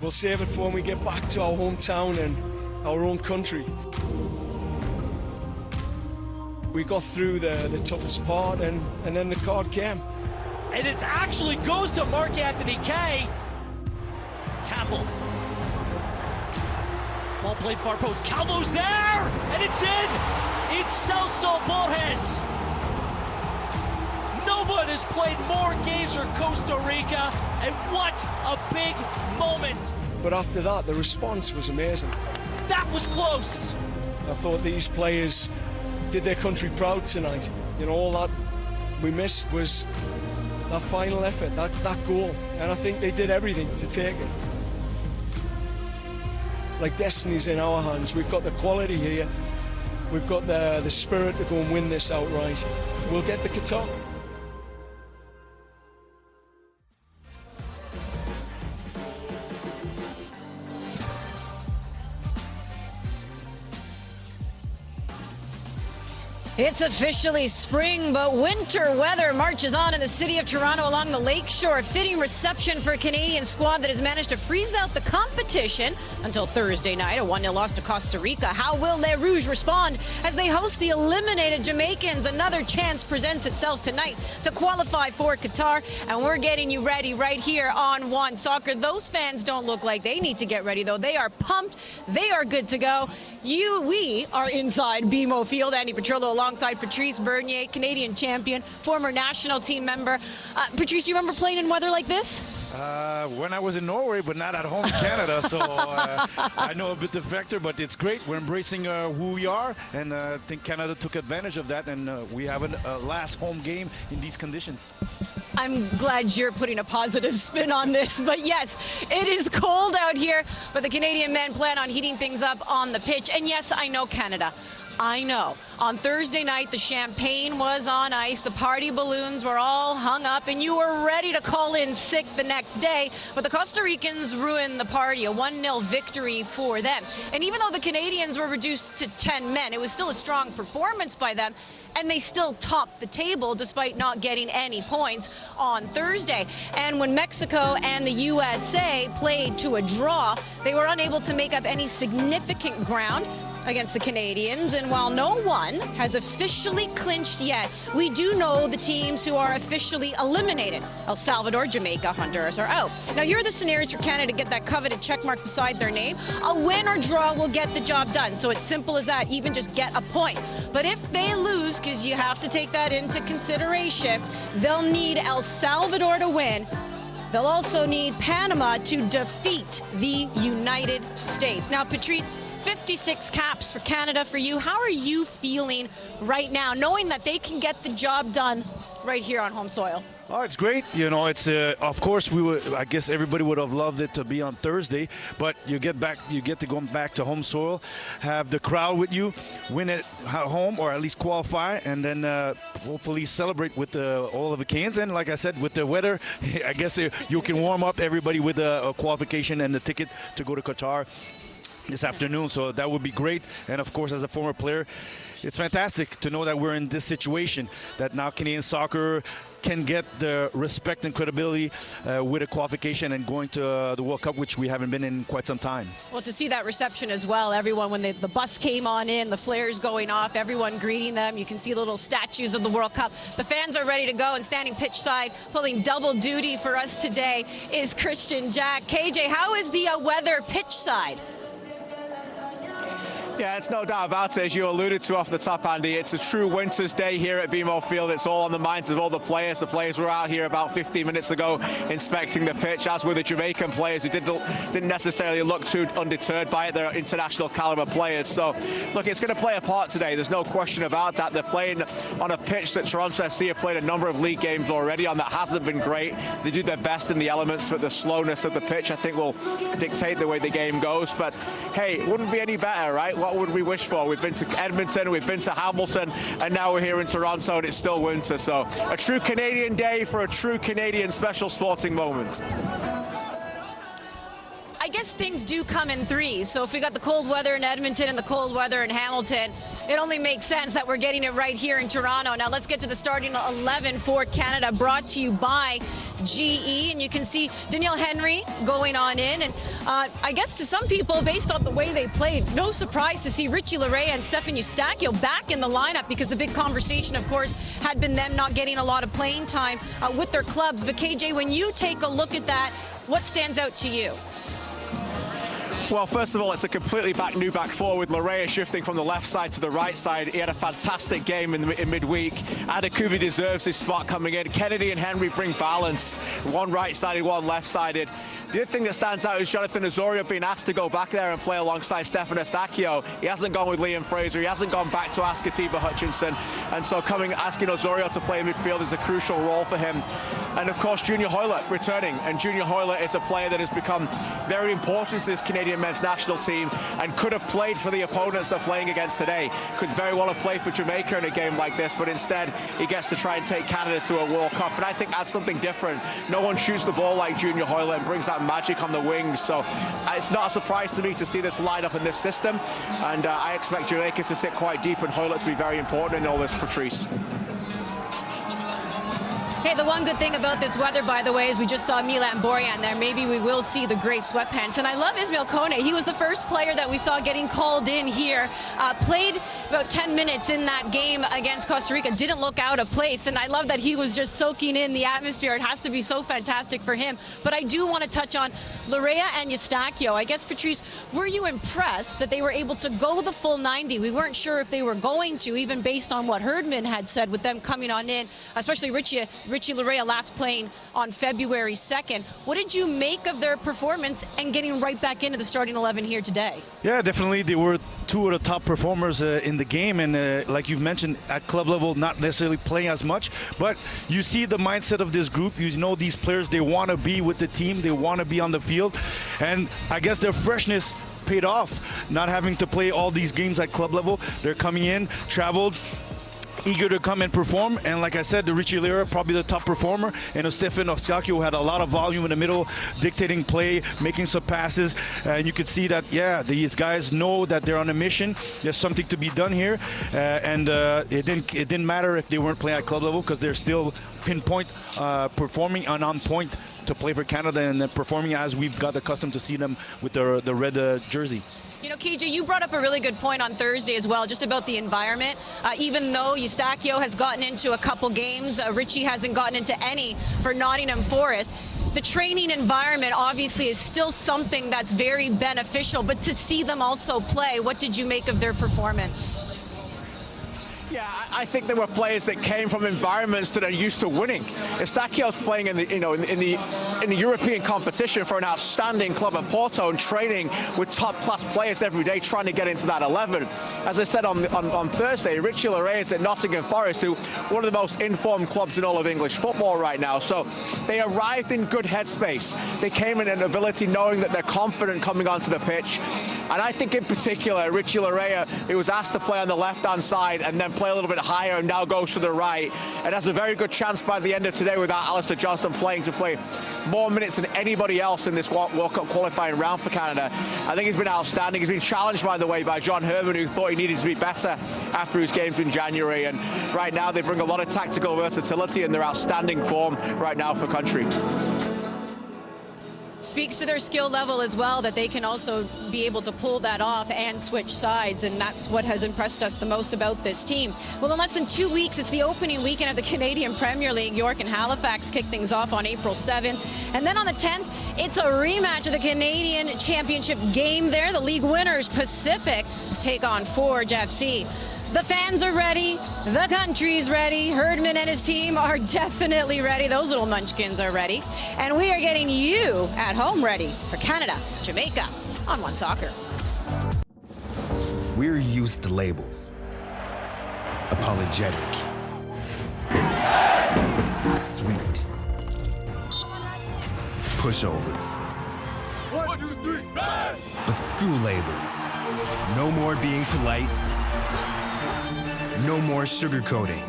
We'll save it for when we get back to our hometown and our own country. We got through the toughest part and then the card came. And it actually goes to Mark Anthony Kaye. Campbell. Ball played far post. Calvo's there! And it's in! It's Celso Borges. No one has played more games for Costa Rica, and what a big moment. But after that, the response was amazing. That was close. I thought these players did their country proud tonight. You know, all that we missed was that final effort, that goal. And I think they did everything to take it. Like destiny's in our hands. We've got the quality here. We've got the spirit to go and win this outright. We'll get the Qatar. It's officially spring, but winter weather marches on in the city of Toronto along the lakeshore. A fitting reception for a Canadian squad that has managed to freeze out the competition until Thursday night, a 1-0 loss to Costa Rica. How will Les Rouges respond as they host the eliminated Jamaicans? Another chance presents itself tonight to qualify for Qatar, and we're getting you ready right here on OneSoccer. Those fans don't look like they need to get ready, though. They are pumped. They are good to go. We are inside BMO Field. Andy Petrillo alongside Patrice Bernier, Canadian champion, former national team member. Patrice, do you remember playing in weather like this? When I was in Norway, but not at home in Canada, so I know a bit the factor, but it's great. We're embracing who we are, and I think Canada took advantage of that, and we have a last home game in these conditions. I'm glad you're putting a positive spin on this, but yes, it is cold out here, but the Canadian men plan on heating things up on the pitch. And yes, I know Canada. I know. On Thursday night, the champagne was on ice, the party balloons were all hung up, and you were ready to call in sick the next day. But the Costa Ricans ruined the party, a 1-0 victory for them. And even though the Canadians were reduced to 10 men, it was still a strong performance by them, and they still topped the table despite not getting any points on Thursday. And when Mexico and the USA played to a draw, they were unable to make up any significant ground against the Canadians. And while no one has officially clinched yet, we do know the teams who are officially eliminated. El Salvador, Jamaica, Honduras are out. Now, here are the scenarios for Canada to get that coveted check mark beside their name. A win or draw will get the job done. So it's simple as that, even just get a point. But if they lose, because you have to take that into consideration, they'll need El Salvador to win. They'll also need Panama to defeat the United States. Now, Patrice, 56 caps for Canada for you. How are you feeling right now, knowing that they can get the job done right here on home soil? Oh, it's great. You know, it's of course I guess everybody would have loved it to be on Thursday, but you get to go back to home soil, have the crowd with you, win it at home or at least qualify, and then hopefully celebrate with all of the cans. And like I said, with the weather, I guess you can warm up everybody with a qualification and the ticket to go to Qatar this afternoon, so that would be great. And of course, as a former player, it's fantastic to know that we're in this situation, that now Canadian soccer can get the respect and credibility with a qualification and going to the World Cup, which we haven't been in quite some time. Well, to see that reception as well, everyone, when the bus came on in, the flares going off, everyone greeting them, you can see the little statues of the World Cup. The fans are ready to go, and standing pitch side, pulling double duty for us today is Christian Jack. KJ, how is the weather pitch side? Yeah, it's no doubt about it. As you alluded to off the top, Andy, it's a true winter's day here at BMO Field. It's all on the minds of all the players. The players were out here about 15 minutes ago inspecting the pitch, as were the Jamaican players who didn't necessarily look too undeterred by it. They're international caliber players. So, look, it's going to play a part today. There's no question about that. They're playing on a pitch that Toronto FC have played a number of league games already on that hasn't been great. They do their best in the elements, but the slowness of the pitch, I think, will dictate the way the game goes. But, hey, it wouldn't be any better, right? What would we wish for? We've been to Edmonton, we've been to Hamilton, and now we're here in Toronto, and it's still winter. So a true Canadian day for a true Canadian special sporting moment. I guess things do come in threes. So if we got the cold weather in Edmonton and the cold weather in Hamilton, it only makes sense that we're getting it right here in Toronto. Now let's get to the starting 11 for Canada, brought to you by GE, and you can see Danielle Henry going on in. And I guess to some people, based on the way they played, no surprise to see Richie Larea and Stefan Eustachio back in the lineup, because the big conversation, of course, had been them not getting a lot of playing time with their clubs. But KJ, when you take a look at that, what stands out to you? Well, first of all, it's a completely new back four with Larea shifting from the left side to the right side. He had a fantastic game in midweek. Adakubi deserves his spot coming in. Kennedy and Henry bring balance. One right-sided, one left-sided. The other thing that stands out is Jonathan Osorio being asked to go back there and play alongside Stefan Eustachio. He hasn't gone with Liam Fraser. He hasn't gone back to ask Atiba Hutchinson. And so asking Osorio to play in midfield is a crucial role for him. And of course, Junior Hoylett returning. And Junior Hoylett is a player that has become very important to this Canadian men's national team and could have played for the opponents they're playing against today. Could very well have played for Jamaica in a game like this, but instead he gets to try and take Canada to a World Cup. And I think that's something different. No one shoots the ball like Junior Hoylett and brings that magic on the wings. So it's not a surprise to me to see this lineup in this system. And I expect Jamaica to sit quite deep and Hoylett to be very important in all this, Patrice. Hey, the one good thing about this weather, by the way, is we just saw Milan Borjan there. Maybe we will see the gray sweatpants. And I love Ismail Kone. He was the first player that we saw getting called in here. Played about 10 minutes in that game against Costa Rica. Didn't look out of place. And I love that he was just soaking in the atmosphere. It has to be so fantastic for him. But I do want to touch on Larea and Eustachio. I guess, Patrice, were you impressed that they were able to go the full 90? We weren't sure if they were going to, even based on what Herdman had said with them coming on in, especially Richie Larea last playing on February 2nd. What did you make of their performance and getting right back into the starting 11 here today? Yeah, definitely. They were two of the top performers in the game. And like you've mentioned, at club level, not necessarily playing as much. But you see the mindset of this group. You know these players, they want to be with the team. They want to be on the field. And I guess their freshness paid off, not having to play all these games at club level. They're coming in, traveled, eager to come and perform. And like I said, the Richie Larea, probably the top performer, and Stefan Eustachio had a lot of volume in the middle, dictating play, making some passes. And you could see that, yeah, these guys know that they're on a mission. There's something to be done here. It didn't matter if they weren't playing at club level, because they're still pinpoint performing and on point to play for Canada, and performing as we've got accustomed to see them with the red jersey. You know, KJ, you brought up a really good point on Thursday as well, just about the environment. Even though Eustachio has gotten into a couple games, Richie hasn't gotten into any for Nottingham Forest. The training environment obviously is still something that's very beneficial, but to see them also play, what did you make of their performance? Yeah, I think there were players that came from environments that are used to winning. Eustachio's playing in the European competition for an outstanding club at Porto and training with top-class players every day, trying to get into that 11. As I said on Thursday, Richie Larea is at Nottingham Forest, who one of the most informed clubs in all of English football right now. So they arrived in good headspace. They came in an ability knowing that they're confident coming onto the pitch. And I think in particular, Richie Larea, who was asked to play on the left-hand side and then play a little bit higher and now goes to the right, and has a very good chance by the end of today without Alistair Johnston playing to play more minutes than anybody else in this World Cup qualifying round for Canada. I think he's been outstanding. He's been challenged, by the way, by John Herman, who thought he needed to be better after his games in January. And right now they bring a lot of tactical versatility and their outstanding form right now for country. Speaks to their skill level as well, that they can also be able to pull that off and switch sides, and that's what has impressed us the most about this team. Well, in less than 2 weeks, it's the opening weekend of the Canadian Premier League. York and Halifax kick things off on April 7th, and then on the 10th, it's a rematch of the Canadian Championship game there. The league winners, Pacific, take on Forge FC. The fans are ready, the country's ready, Herdman and his team are definitely ready, those little munchkins are ready, and we are getting you at home ready for Canada, Jamaica on OneSoccer. We're used to labels. Apologetic. Sweet. Pushovers. 1, 2, 3, red! But screw labels. No more being polite. No more sugarcoating,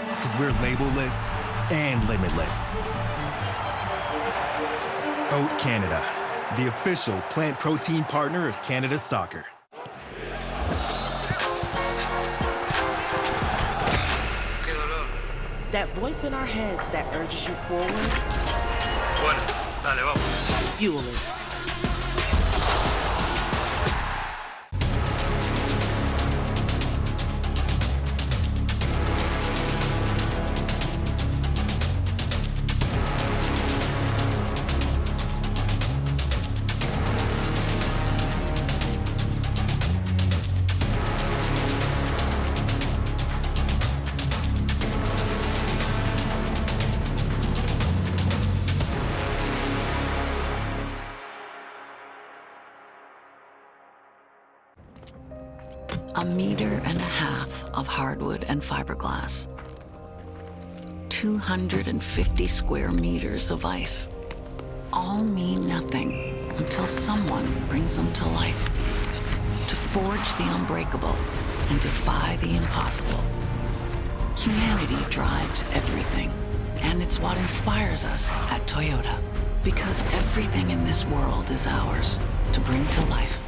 because we're labelless and limitless. Oat Canada, the official plant protein partner of Canada Soccer. That voice in our heads that urges you forward, Bueno, dale, vamos. Fuel it. A meter and a half of hardwood and fiberglass. 250 square meters of ice. All mean nothing until someone brings them to life. To forge the unbreakable and defy the impossible. Humanity drives everything, and it's what inspires us at Toyota. Because everything in this world is ours to bring to life.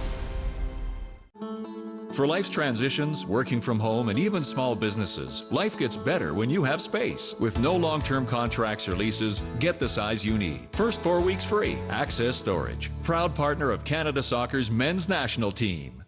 For life's transitions, working from home, and even small businesses, life gets better when you have space. With no long-term contracts or leases, get the size you need. First 4 weeks free. Access Storage. Proud partner of Canada Soccer's men's national team.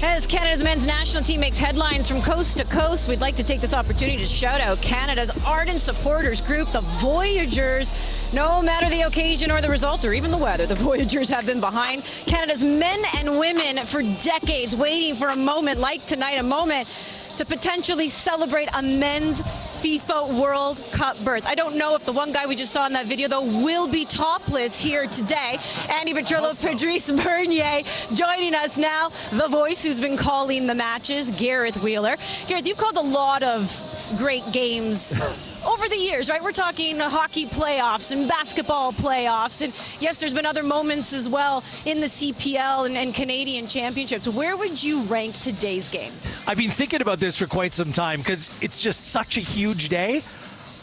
As Canada's men's national team makes headlines from coast to coast, we'd like to take this opportunity to shout out Canada's ardent supporters group, the Voyageurs. No matter the occasion or the result or even the weather, the Voyageurs have been behind Canada's men and women for decades, waiting for a moment like tonight, a moment to potentially celebrate a men's FIFA World Cup berth. I don't know if the one guy we just saw in that video, though, will be topless here today. Andy Petrillo, Patrice Bernier joining us now. The voice who's been calling the matches, Gareth Wheeler. Gareth, you've called a lot of great games over the years, right? We're talking hockey playoffs and basketball playoffs. And yes, there's been other moments as well in the CPL and Canadian championships. Where would you rank today's game? I've been thinking about this for quite some time because it's just such a huge day.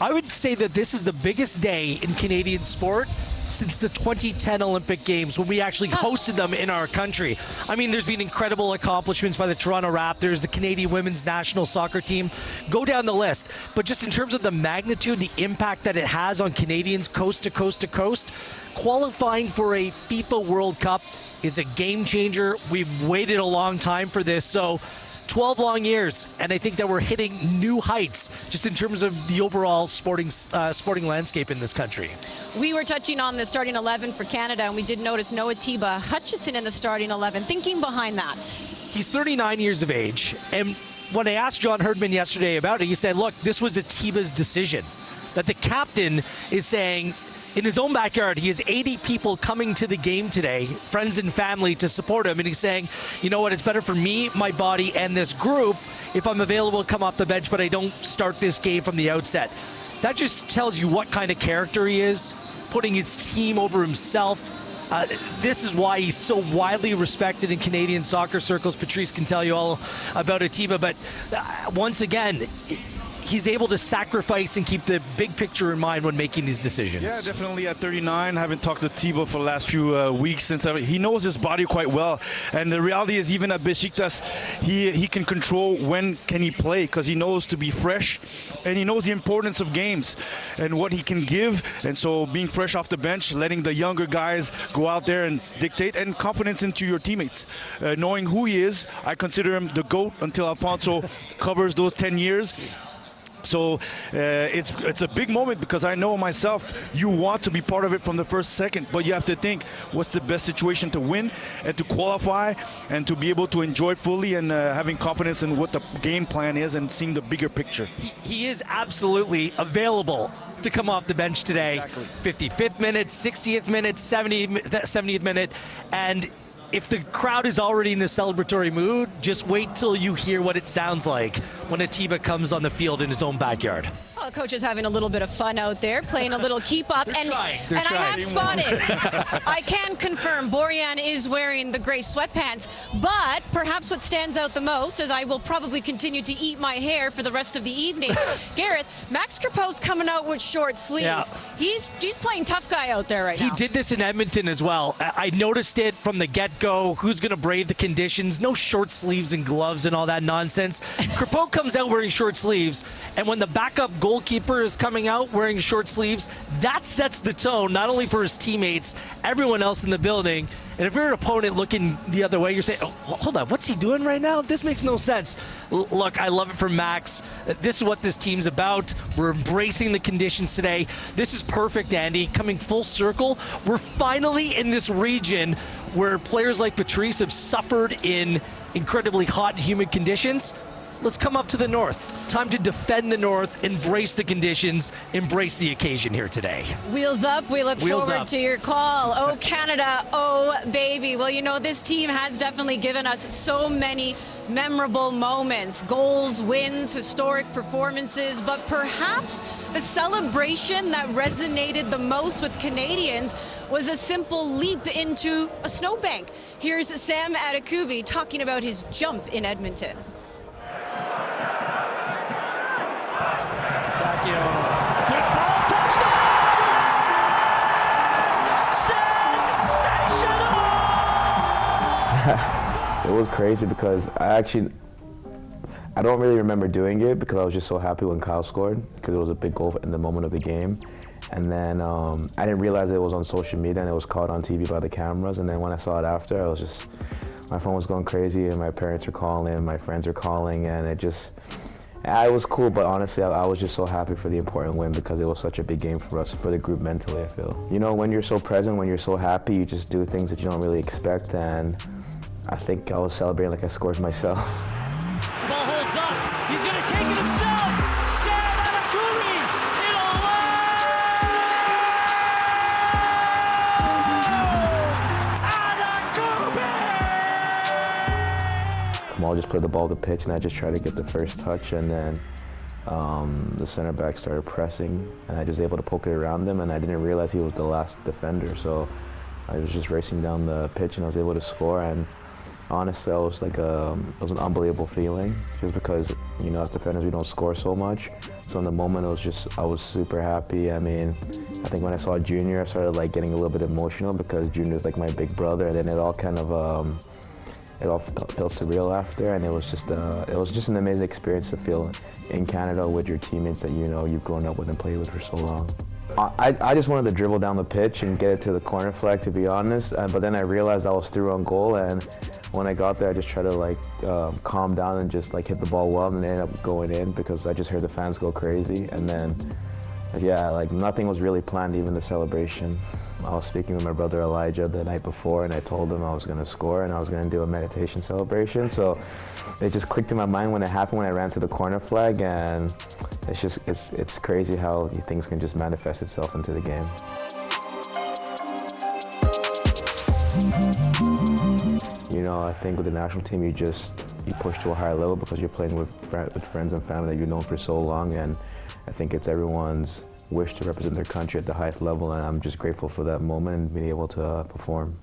I would say that this is the biggest day in Canadian sport since the 2010 Olympic Games, when we actually hosted them in our country. I mean, there's been incredible accomplishments by the Toronto Raptors, the Canadian women's national soccer team. Go down the list. But just in terms of the magnitude, the impact that it has on Canadians coast to coast to coast, qualifying for a FIFA World Cup is a game changer. We've waited a long time for this. So 12 long years, and I think that we're hitting new heights just in terms of the overall sporting landscape in this country. We were touching on the starting 11 for Canada, and we did notice Noah Tiba Hutchinson in the starting 11. Thinking behind that? He's 39 years of age, and when I asked John Herdman yesterday about it, he said, look, this was a Tiba's decision. That the captain is saying, in his own backyard, he has 80 people coming to the game today, friends and family, to support him. And he's saying, you know what, it's better for me, my body, and this group if I'm available to come off the bench, but I don't start this game from the outset. That just tells you what kind of character he is, putting his team over himself. This is why he's so widely respected in Canadian soccer circles. Patrice can tell you all about Atiba, but once again, he's able to sacrifice and keep the big picture in mind when making these decisions. Yeah, definitely at 39. I haven't talked to Thibaut for the last few weeks he knows his body quite well. And the reality is, even at Besiktas, he can control when can he play, because he knows to be fresh and he knows the importance of games and what he can give. And so being fresh off the bench, letting the younger guys go out there and dictate, and confidence into your teammates. Knowing who he is, I consider him the GOAT until Alfonso covers those 10 years. So it's a big moment, because I know myself, you want to be part of it from the first second, but you have to think what's the best situation to win and to qualify and to be able to enjoy it fully, and having confidence in what the game plan is and seeing the bigger picture. He is absolutely available to come off the bench today. Exactly. 55th minute, 60th minute, 70th minute, and if the crowd is already in a celebratory mood, just wait till you hear what it sounds like when Atiba comes on the field in his own backyard. Well, coach is having a little bit of fun out there, playing a little keep up. They're trying. I have spotted, I can confirm, Borjan is wearing the gray sweatpants, but perhaps what stands out the most, as I will probably continue to eat my hair for the rest of the evening, Gareth, Max Crepeau's coming out with short sleeves. Yeah. He's playing tough guy out there right now. He did this in Edmonton as well. I noticed it from the get-go. Who's going to brave the conditions? No short sleeves and gloves and all that nonsense. Crepeau comes out wearing short sleeves, and when the backup goal goalkeeper is coming out wearing short sleeves. That sets the tone, not only for his teammates, everyone else in the building. And if you're an opponent looking the other way, you're saying, oh, hold on, what's he doing right now? This makes no sense. Look, I love it for Max. This is what this team's about. We're embracing the conditions today. This is perfect, Andy. Coming full circle, we're finally in this region where players like Patrice have suffered in incredibly hot and humid conditions. Let's come up to the north. Time to defend the north, embrace the conditions, embrace the occasion here today. Wheels up. We look forward to your call. Oh, Canada. Oh, baby. Well, you know, this team has definitely given us so many memorable moments, goals, wins, historic performances, but perhaps the celebration that resonated the most with Canadians was a simple leap into a snowbank. Here's Sam Adekubi talking about his jump in Edmonton. Stacchio, good ball, touchdown! Sensational! It was crazy because I don't really remember doing it because I was just so happy when Kyle scored because it was a big goal in the moment of the game. And then I didn't realize it was on social media and it was caught on TV by the cameras. And then when I saw it after, I was just, my phone was going crazy and my parents were calling, my friends were calling, and it was cool, but honestly, I was just so happy for the important win because it was such a big game for us, for the group mentally, I feel. You know, when you're so present, when you're so happy, you just do things that you don't really expect, and I think I was celebrating like I scored myself. The ball holds up. He's going to take it himself. Sam Adekubi in a Kamal just played the ball to the pitch, and I just tried to get the first touch, and then the center back started pressing, and I was able to poke it around him, and I didn't realize he was the last defender, so I was just racing down the pitch, and I was able to score. And honestly, it was like it was an unbelievable feeling, just because, you know, as defenders we don't score so much. So in the moment, I was super happy. I mean, I think when I saw Junior, I started like getting a little bit emotional because Junior's like my big brother, and then it all kind of it all felt surreal after, and it was just an amazing experience to feel in Canada with your teammates that you know you've grown up with and played with for so long. I just wanted to dribble down the pitch and get it to the corner flag, to be honest, but then I realized I was through on goal, and when I got there I just tried to like calm down and just like hit the ball well, and it ended up going in because I just heard the fans go crazy. And then yeah, like nothing was really planned, even the celebration. I was speaking with my brother Elijah the night before, and I told him I was going to score and I was going to do a meditation celebration. So it just clicked in my mind when it happened, when I ran to the corner flag, and it's crazy how things can just manifest itself into the game. You know, I think with the national team, you push to a higher level because you're playing with friends and family that you've known for so long, and I think it's everyone's wish to represent their country at the highest level, and I'm just grateful for that moment and being able to perform.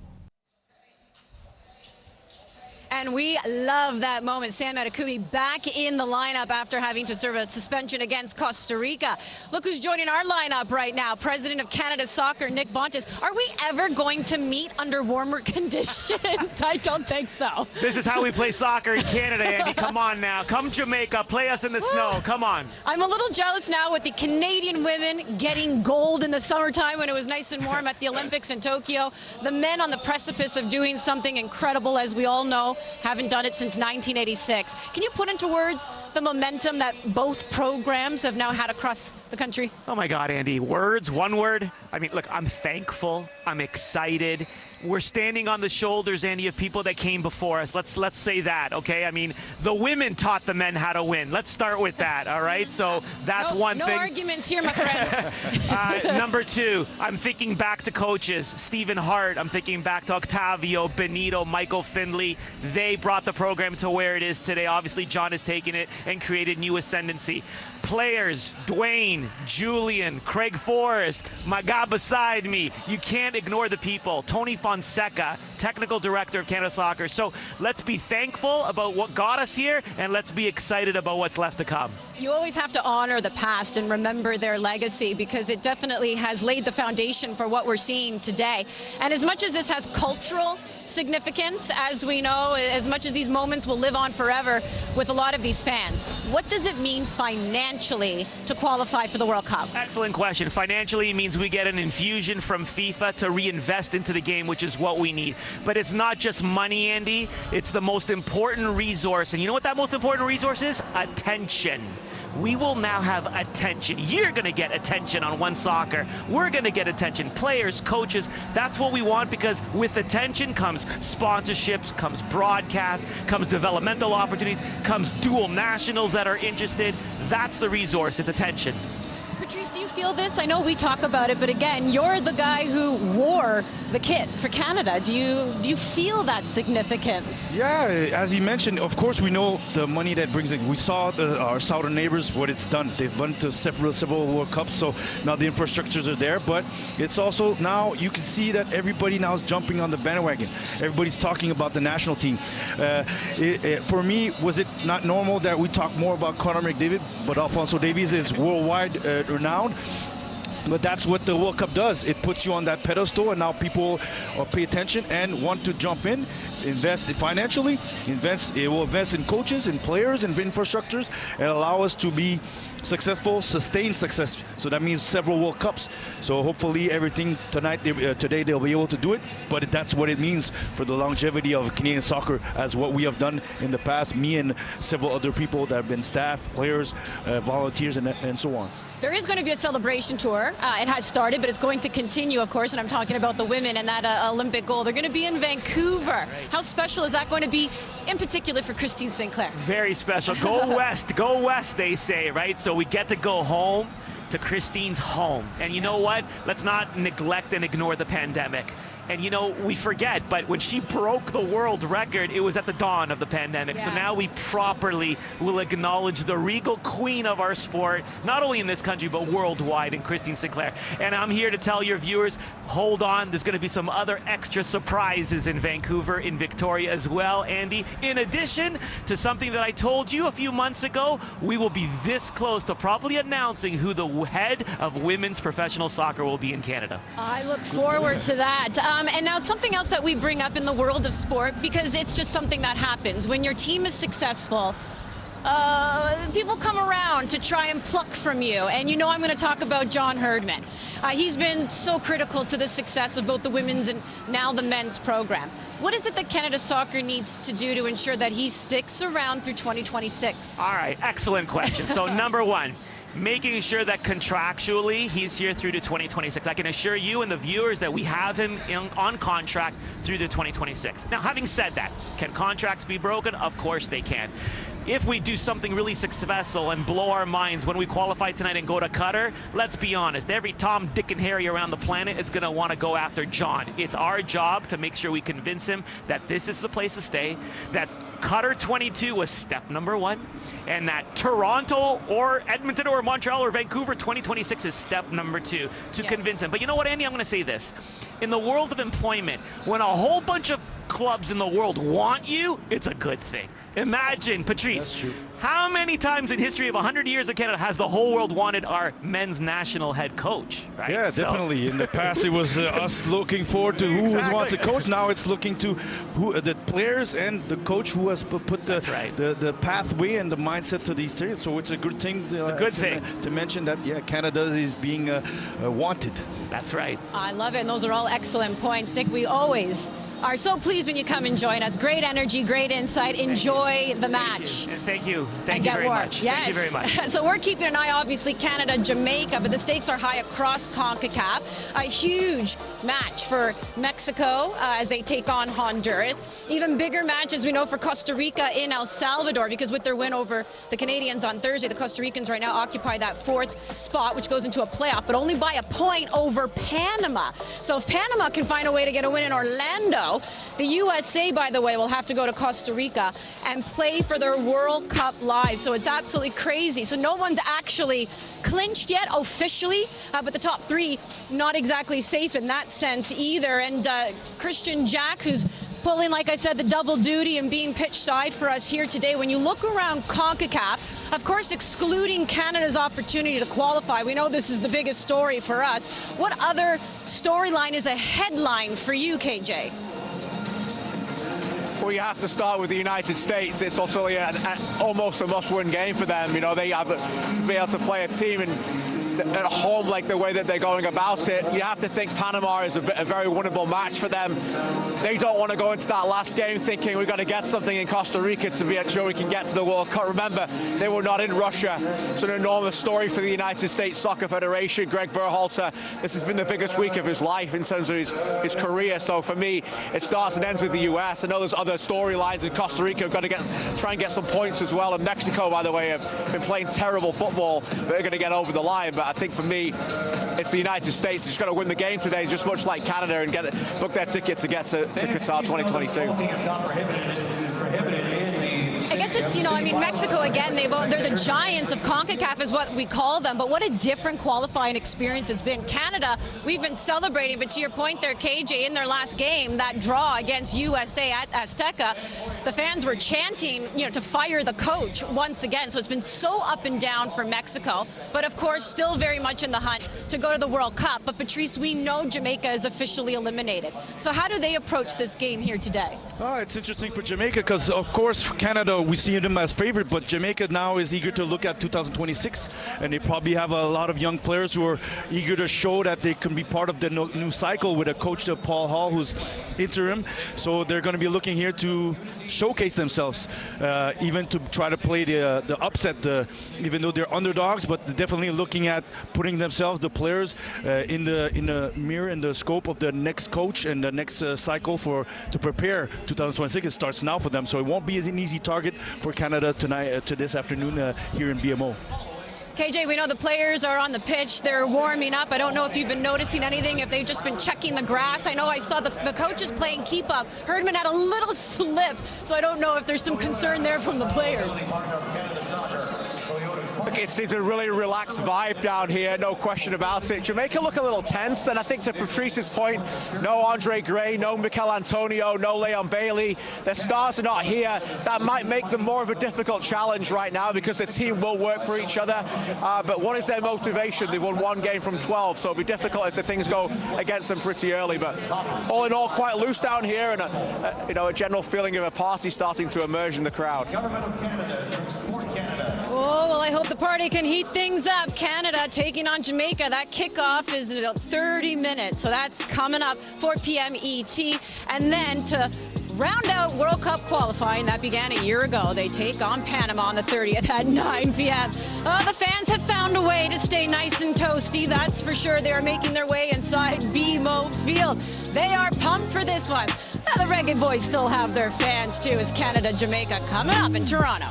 And we love that moment. Sam Adekubi back in the lineup after having to serve a suspension against Costa Rica. Look who's joining our lineup right now. President of Canada Soccer, Nick Bontis. Are we ever going to meet under warmer conditions? I don't think so. This is how we play soccer in Canada, Andy. Come on now. Come Jamaica. Play us in the snow. Come on. I'm a little jealous now with the Canadian women getting gold in the summertime when it was nice and warm at the Olympics in Tokyo. The men on the precipice of doing something incredible, as we all know. Haven't done it since 1986. Can you put into words the momentum that both programs have now had across the country? Oh my God, Andy. Words, one word. I mean, look, I'm thankful. I'm excited. We're standing on the shoulders, Andy, of people that came before us. Let's say that, okay? I mean, the women taught the men how to win. Let's start with that, all right? So that's one thing. No arguments here, my friend. Number two, I'm thinking back to coaches. Stephen Hart, I'm thinking back to Octavio, Benito, Michael Findlay. They brought the program to where it is today. Obviously, John has taken it and created new ascendancy. Players, Dwayne, Julian, Craig Forrest, my guy beside me. You can't ignore the people. Tony Fonseca, technical director of Canada Soccer. So let's be thankful about what got us here, and let's be excited about what's left to come. You always have to honor the past and remember their legacy, because it definitely has laid the foundation for what we're seeing today. And as much as this has cultural significance, as we know, as much as these moments will live on forever with a lot of these fans, what does it mean financially to qualify for the World Cup? Excellent question. Financially, it means we get an infusion from FIFA to reinvest into the game, which is what we need. But it's not just money, Andy. It's the most important resource. And you know what that most important resource is? Attention. We will now have attention. You're going to get attention on OneSoccer. We're going to get attention. Players, coaches, that's what we want, because with attention comes sponsorships, comes broadcast, comes developmental opportunities, comes dual nationals that are interested. That's the resource. It's attention. Patrice, do you feel this? I know we talk about it, but again, you're the guy who wore the kit for Canada. Do you feel that significance? Yeah, as you mentioned, of course we know the money that brings in. We saw our southern neighbors, what it's done. They've been to several World Cups, so now the infrastructures are there, but it's also now you can see that everybody now is jumping on the bandwagon. Everybody's talking about the national team. For me, was it not normal that we talk more about Connor McDavid, but Alphonso Davies is worldwide renowned? But that's what the World Cup does. It puts you on that pedestal, and now people pay attention and want to jump in, invest financially, it will invest in coaches and players and infrastructures, and allow us to be successful, sustained success. So that means several World Cups. So hopefully everything today they'll be able to do it, but that's what it means for the longevity of Canadian soccer, as what we have done in the past, me and several other people that have been staff, players, volunteers, and so on. There is going to be a celebration tour. It has started, but it's going to continue, of course, and I'm talking about the women and that Olympic gold. They're going to be in Vancouver. Right. How special is that going to be, in particular for Christine Sinclair? Very special. Go west, they say, right? So we get to go home to Christine's home. And you know what? Let's not neglect and ignore the pandemic. And, you know, we forget, but when she broke the world record, it was at the dawn of the pandemic. Yeah. So now we properly will acknowledge the regal queen of our sport, not only in this country, but worldwide, in Christine Sinclair. And I'm here to tell your viewers, hold on, there's going to be some other extra surprises in Vancouver, in Victoria as well, Andy. In addition to something that I told you a few months ago, we will be this close to probably announcing who the head of women's professional soccer will be in Canada. I look forward to that. And now something else that we bring up in the world of sport, because it's just something that happens. When your team is successful, people come around to try and pluck from you. And you know I'm going to talk about John Herdman. He's been so critical to the success of both the women's and now the men's program. What is it that Canada Soccer needs to do to ensure that he sticks around through 2026? All right, excellent question. So number one, making sure that contractually he's here through to 2026. I can assure you and the viewers that we have him on contract through to 2026. Now, having said that, can contracts be broken? Of course they can. If we do something really successful and blow our minds when we qualify tonight and go to Qatar, let's be honest, every Tom, Dick, and Harry around the planet is going to want to go after John. It's our job to make sure we convince him that this is the place to stay, that Qatar 22 was step number one, and that Toronto or Edmonton or Montreal or Vancouver 2026 is step number two to convince him. But you know what, Andy, I'm going to say this. In the world of employment, when a whole bunch of clubs in the world want you, it's a good thing. Imagine, Patrice, how many times in history of 100 years of Canada has the whole world wanted our men's national head coach, right? Yeah, definitely. In the past, it was us looking forward to who wants to coach. Now it's looking to who the players and the coach who has put the pathway and the mindset to these things. So it's a good thing. It's a good thing to mention that, yeah, Canada is being wanted. That's right. I love it, and those are all excellent points. Nick, we always are so pleased when you come and join us. Great energy, great insight. Enjoy the match. Thank you. Thank you very much. Yes. Thank you very much. So we're keeping an eye, obviously, Canada, Jamaica, but the stakes are high across Concacaf. A huge match for Mexico as they take on Honduras. Even bigger match, as we know, for Costa Rica in El Salvador, because with their win over the Canadians on Thursday, the Costa Ricans right now occupy that fourth spot, which goes into a playoff, but only by a point over Panama. So if Panama can find a way to get a win in Orlando, Mexico. The USA, by the way, will have to go to Costa Rica and play for their World Cup live. So it's absolutely crazy. So no one's actually clinched yet officially, but the top three not exactly safe in that sense either. And Christian Jack, who's pulling, like I said, the double duty and being pitch side for us here today. When you look around Concacaf, of course, excluding Canada's opportunity to qualify, we know this is the biggest story for us. What other storyline is a headline for you, KJ? Well, you have to start with the United States. It's utterly almost a must-win game for them. You know, they have to be able to play a team at home like the way that they're going about it. You have to think Panama is a very winnable match for them. They don't want to go into that last game thinking we've got to get something in Costa Rica to be sure we can get to the World Cup. Remember, they were not in Russia. It's an enormous story for the United States Soccer Federation. Greg Berhalter, this has been the biggest week of his life in terms of his career. So for me, it starts and ends with the US. I know there's other storylines in Costa Rica. We've got to try and get some points as well. And Mexico, by the way, have been playing terrible football, but they're going to get over the line. But I think for me, it's the United States. They're just got to win the game today, just much like Canada, and book their ticket to get to Qatar 2022. I guess it's, I mean, Mexico, again, they're the giants of CONCACAF is what we call them, but what a different qualifying experience has been. Canada, we've been celebrating, but to your point there, KJ, in their last game, that draw against USA at Azteca, the fans were chanting, to fire the coach once again. So it's been so up and down for Mexico, but of course, still very much in the hunt to go to the World Cup. But Patrice, we know Jamaica is officially eliminated. So how do they approach this game here today? Oh, it's interesting for Jamaica because, of course, for Canada, we see them as favorite, but Jamaica now is eager to look at 2026, and they probably have a lot of young players who are eager to show that they can be part of the new cycle with a coach, Paul Hall, who's interim. So they're going to be looking here to showcase themselves, even to try to play the upset, even though they're underdogs, but definitely looking at putting themselves, the players, in the mirror, in the scope of the next coach and the next cycle to prepare 2026. It starts now for them, so it won't be an easy target for Canada tonight, to this afternoon here in BMO. KJ, we know the players are on the pitch. They're warming up. I don't know if you've been noticing anything, if they've just been checking the grass. I know I saw the coaches playing keep up. Herdman had a little slip, so I don't know if there's some concern there from the players. It seems a really relaxed vibe down here, no question about it. Jamaica look a little tense, and I think to Patrice's point, no Andre Gray, no Mikel Antonio, no Leon Bailey. Their stars are not here. That might make them more of a difficult challenge right now because the team will work for each other. But what is their motivation? They've won one game from 12, so it'll be difficult if the things go against them pretty early. But all in all, quite loose down here, and a general feeling of a party starting to emerge in the crowd. Oh, well, I hope the party can heat things up. Canada taking on Jamaica. That kickoff is in about 30 minutes, so that's coming up 4 p.m. ET. And then to round out World Cup qualifying, that began a year ago. They take on Panama on the 30th at 9 p.m. Oh, the fans have found a way to stay nice and toasty, that's for sure. They are making their way inside BMO Field. They are pumped for this one. Now, the Reggae Boys still have their fans, too, as Canada-Jamaica coming up in Toronto.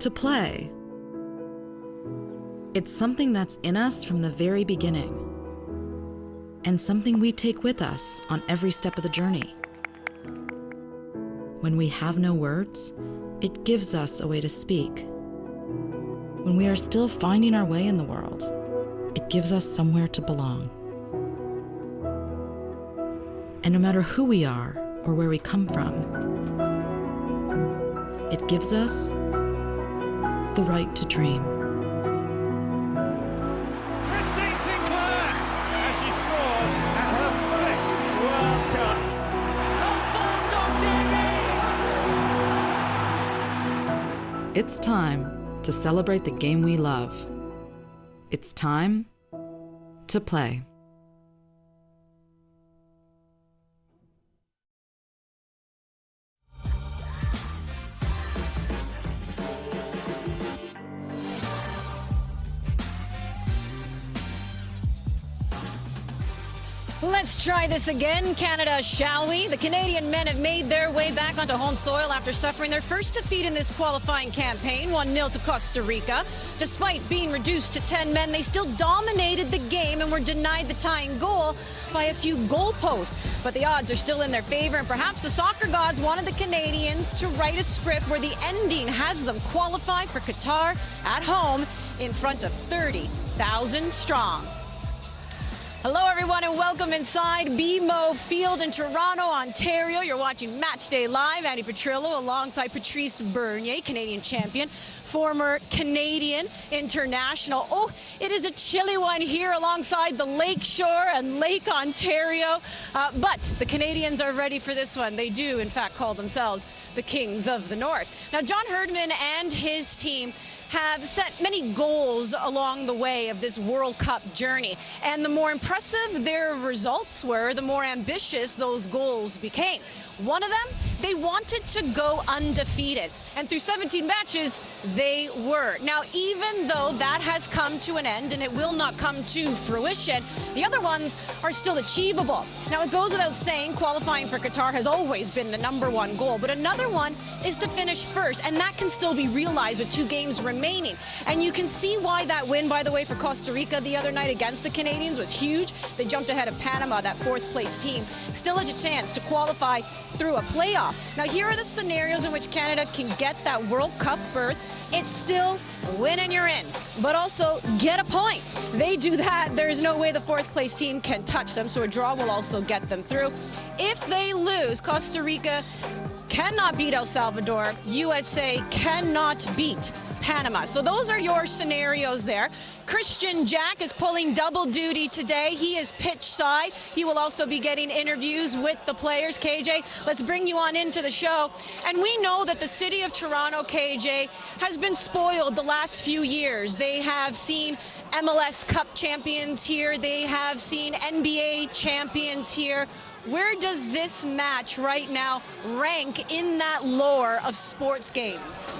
To play. It's something that's in us from the very beginning, and something we take with us on every step of the journey. When we have no words, it gives us a way to speak. When we are still finding our way in the world, it gives us somewhere to belong. And no matter who we are or where we come from, it gives us the right to dream. Christine Sinclair as she scores at her 5th World Cup. Alfonso Davies! It's time to celebrate the game we love. It's time to play. Let's try this again, Canada, shall we? The Canadian men have made their way back onto home soil after suffering their first defeat in this qualifying campaign, 1-0 to Costa Rica. Despite being reduced to 10 men, they still dominated the game and were denied the tying goal by a few goalposts. But the odds are still in their favor, and perhaps the soccer gods wanted the Canadians to write a script where the ending has them qualify for Qatar at home in front of 30,000 strong. Hello, everyone, and welcome inside BMO Field in Toronto, Ontario. You're watching Matchday Live. Andy Petrillo alongside Patrice Bernier, Canadian champion, former Canadian international. Oh, it is a chilly one here alongside the Lakeshore and Lake Ontario. But the Canadians are ready for this one. They do, in fact, call themselves the Kings of the North. Now, John Herdman and his team have set many goals along the way of this World Cup journey. And the more impressive their results were, the more ambitious those goals became. One of them, they wanted to go undefeated. And through 17 matches, they were. Now, even though that has come to an end and it will not come to fruition, the other ones are still achievable. Now, it goes without saying, qualifying for Qatar has always been the #1 goal. But another one is to finish first, and that can still be realized with 2 games remaining. And you can see why that win, by the way, for Costa Rica the other night against the Canadians was huge. They jumped ahead of Panama, that 4th-place team. Still has a chance to qualify through a playoff. Now, here are the scenarios in which Canada can get that World Cup berth. It's still win and you're in, but also get a point. They do that, there's no way the 4th-place team can touch them, so a draw will also get them through. If they lose, Costa Rica cannot beat El Salvador. USA cannot beat Panama. So those are your scenarios there. Christian Jack is pulling double duty today. He is pitch side. He will also be getting interviews with the players. KJ, let's bring you on into the show. And we know that the city of Toronto, KJ, has been spoiled the last few years. They have seen MLS Cup champions here. They have seen NBA champions here. Where does this match right now rank in that lore of sports games?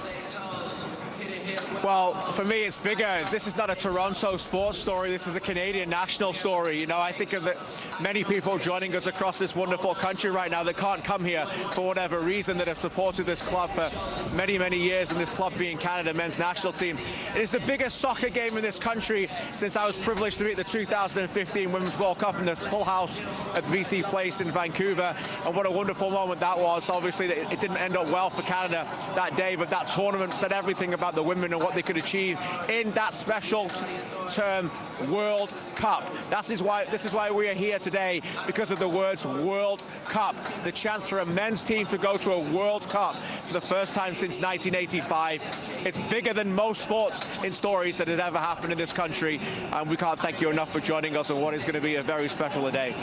Well, for me, it's bigger. This is not a Toronto sports story. This is a Canadian national story. You know, I think of the many people joining us across this wonderful country right now that can't come here for whatever reason, that have supported this club for many, many years, and this club being Canada men's national team. It is the biggest soccer game in this country since I was privileged to be at the 2015 Women's World Cup in the full house at BC Place in Vancouver. And what a wonderful moment that was. Obviously, it didn't end up well for Canada that day, but that tournament said everything about the women and what they could achieve in that special term World Cup. This is why we are here today, because of the words World Cup. The chance for a men's team to go to a World Cup for the first time since 1985. It's bigger than most sports in stories that has ever happened in this country, and we can't thank you enough for joining us on what is going to be a very special day.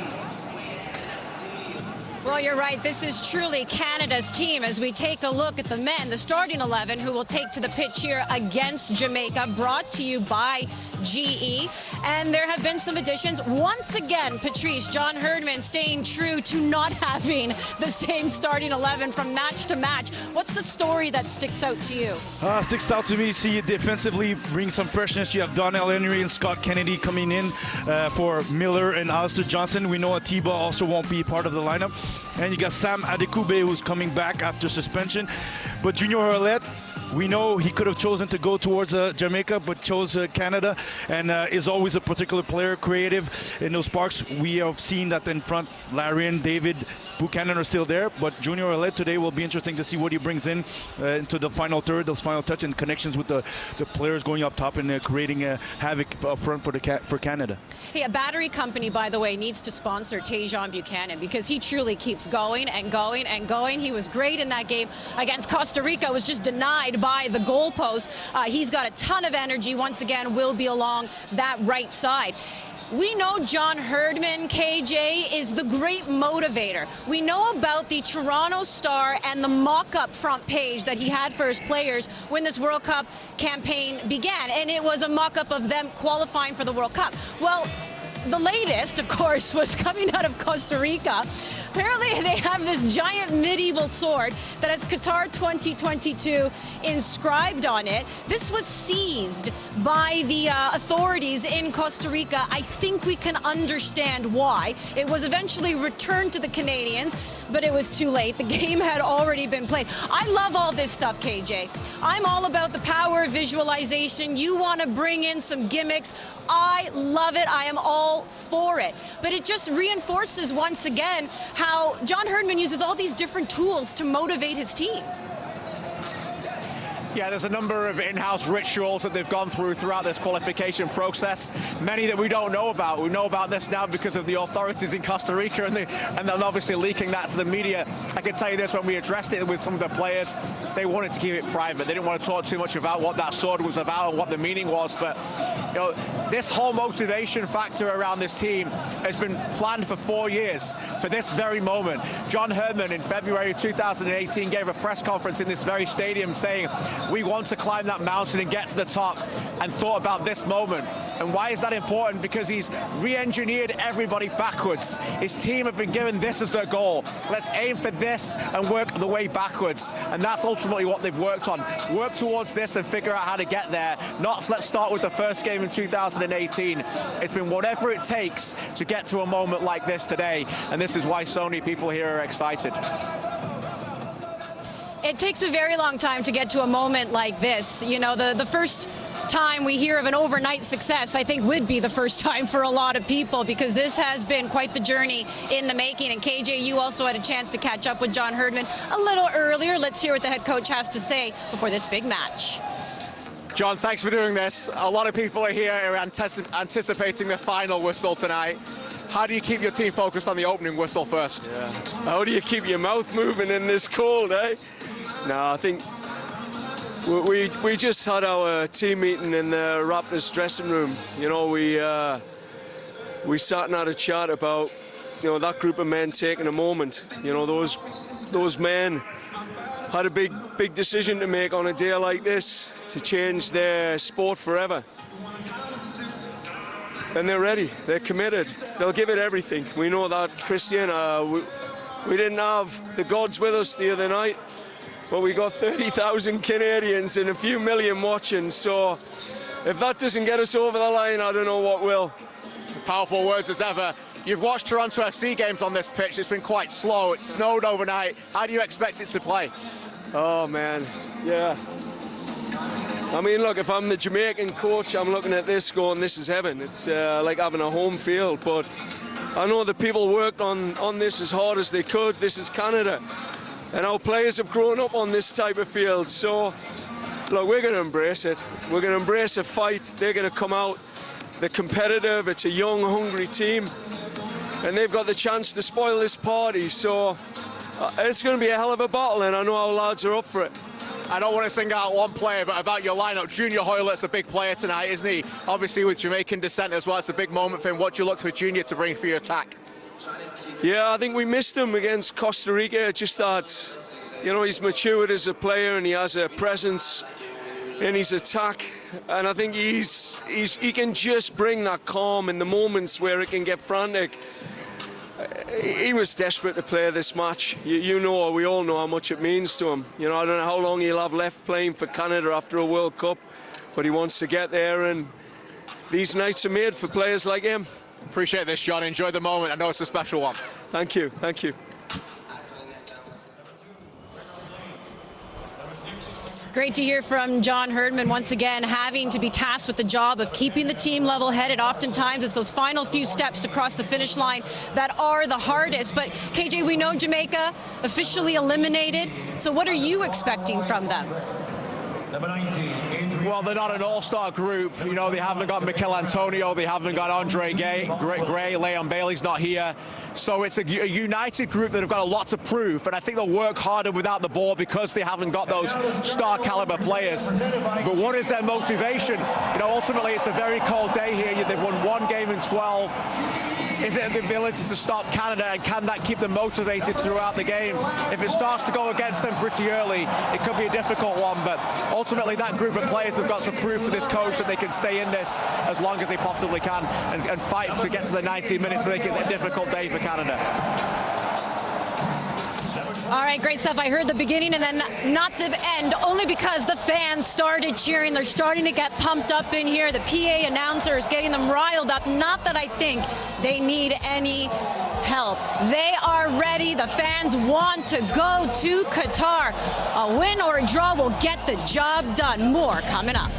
Well, you're right. This is truly Canada's team as we take a look at the men, the starting 11, who will take to the pitch here against Jamaica, brought to you by GE. And there have been some additions. Once again, Patrice, John Herdman staying true to not having the same starting 11 from match to match. What's the story that sticks out to you? Sticks out to me, see defensively bring some freshness. You have Donnell Henry and Scott Kennedy coming in for Miller and Alistair Johnson. We know Atiba also won't be part of the lineup. And you got Sam Adekugbe, who's coming back after suspension. But Junior Hurlette, We know he could have chosen to go towards Jamaica, but chose Canada, and is always a particular player, creative in those sparks. We have seen that in front. Larry and David Buchanan are still there, but Junior Ouellette today will be interesting to see what he brings in into the final third, those final touch and connections with the players going up top and creating havoc up front for Canada. Hey, a battery company, by the way, needs to sponsor Tajon Buchanan because he truly keeps going and going and going. He was great in that game against Costa Rica, was just denied by the goalpost. He's got a ton of energy. Once again, will be along that right side. We know John Herdman, KJ, is the great motivator. We know about the Toronto Star and the mock-up front page that he had for his players when this World Cup campaign began, and it was a mock-up of them qualifying for the World Cup. Well, the latest, of course, was coming out of Costa Rica. Apparently, they have this giant medieval sword that has Qatar 2022 inscribed on it. This was seized by the authorities in Costa Rica. I think we can understand why. It was eventually returned to the Canadians, but it was too late. The game had already been played. I love all this stuff, KJ. I'm all about the power of visualization. You want to bring in some gimmicks. I love it. I am all for it. But it just reinforces once again how John Herdman uses all these different tools to motivate his team. Yeah, there's a number of in-house rituals that they've gone through throughout this qualification process, many that we don't know about. We know about this now because of the authorities in Costa Rica and they're obviously leaking that to the media. I can tell you this, when we addressed it with some of the players, they wanted to keep it private. They didn't want to talk too much about what that sword was about and what the meaning was. But you know, this whole motivation factor around this team has been planned for 4 years for this very moment. John Herdman in February 2018 gave a press conference in this very stadium saying, we want to climb that mountain and get to the top, and thought about this moment. And why is that important? Because he's re-engineered everybody backwards. His team have been given this as their goal. Let's aim for this and work the way backwards. And that's ultimately what they've worked on. Work towards this and figure out how to get there. Not let's start with the first game in 2018. It's been whatever it takes to get to a moment like this today. And this is why so many people here are excited. It takes a very long time to get to a moment like this. You know, the first time we hear of an overnight success, I think, would be the first time for a lot of people, because this has been quite the journey in the making. And KJ, you also had a chance to catch up with John Herdman a little earlier. Let's hear what the head coach has to say before this big match. John, thanks for doing this. A lot of people are here anticipating the final whistle tonight. How do you keep your team focused on the opening whistle first? Yeah. How do you keep your mouth moving in this cold, eh? No, I think we just had our team meeting in the Raptors dressing room. You know, we sat and had a chat about, you know, that group of men taking a moment. You know, those men had a big decision to make on a day like this to change their sport forever. And they're ready. They're committed. They'll give it everything. We know that, Christian. We didn't have the gods with us the other night, but we got 30,000 Canadians and a few million watching. So if that doesn't get us over the line, I don't know what will. Powerful words as ever. You've watched Toronto FC games on this pitch. It's been quite slow. It's snowed overnight. How do you expect it to play? Oh, man. Yeah. I mean, look, if I'm the Jamaican coach, I'm looking at this going, this is heaven. It's like having a home field. But I know the people worked on this as hard as they could. This is Canada. And our players have grown up on this type of field. So, look, we're going to embrace it. We're going to embrace a fight. They're going to come out. They're competitive. It's a young, hungry team. And they've got the chance to spoil this party. So, it's going to be a hell of a battle, and I know our lads are up for it. I don't want to single out one player, but about your lineup, Junior Ouellette's a big player tonight, isn't he? Obviously with Jamaican descent as well, it's a big moment for him. What do you look for Junior to bring for your attack? Yeah, I think we missed him against Costa Rica. Just that, you know, he's matured as a player and he has a presence in his attack. And I think he can just bring that calm in the moments where it can get frantic. He was desperate to play this match. You know, we all know how much it means to him. You know, I don't know how long he'll have left playing for Canada after a World Cup, but he wants to get there, and these nights are made for players like him. Appreciate this, John. Enjoy the moment. I know it's a special one. Thank you. Thank you. Great to hear from John Herdman once again, having to be tasked with the job of keeping the team level-headed. Oftentimes, it's those final few steps to cross the finish line that are the hardest. But KJ, we know Jamaica officially eliminated. So what are you expecting from them? Well, they're not an all-star group. You know, they haven't got Mikel Antonio, they haven't got Andre Gray, Leon Bailey's not here. So it's a united group that have got a lot to prove, and I think they'll work harder without the ball because they haven't got those star caliber players. But what is their motivation? You know, ultimately it's a very cold day here. They've won 1 game in 12. Is it the ability to stop Canada, and can that keep them motivated throughout the game? If it starts to go against them pretty early, it could be a difficult one, but ultimately that group of players have got to prove to this coach that they can stay in this as long as they possibly can and fight to get to the 90 minutes so they get a difficult day for Canada. All right, great stuff. I heard the beginning and then not the end, only because the fans started cheering. They're starting to get pumped up in here. The PA announcer is getting them riled up. Not that I think they need any help. They are ready. The fans want to go to Qatar. A win or a draw will get the job done. More coming up.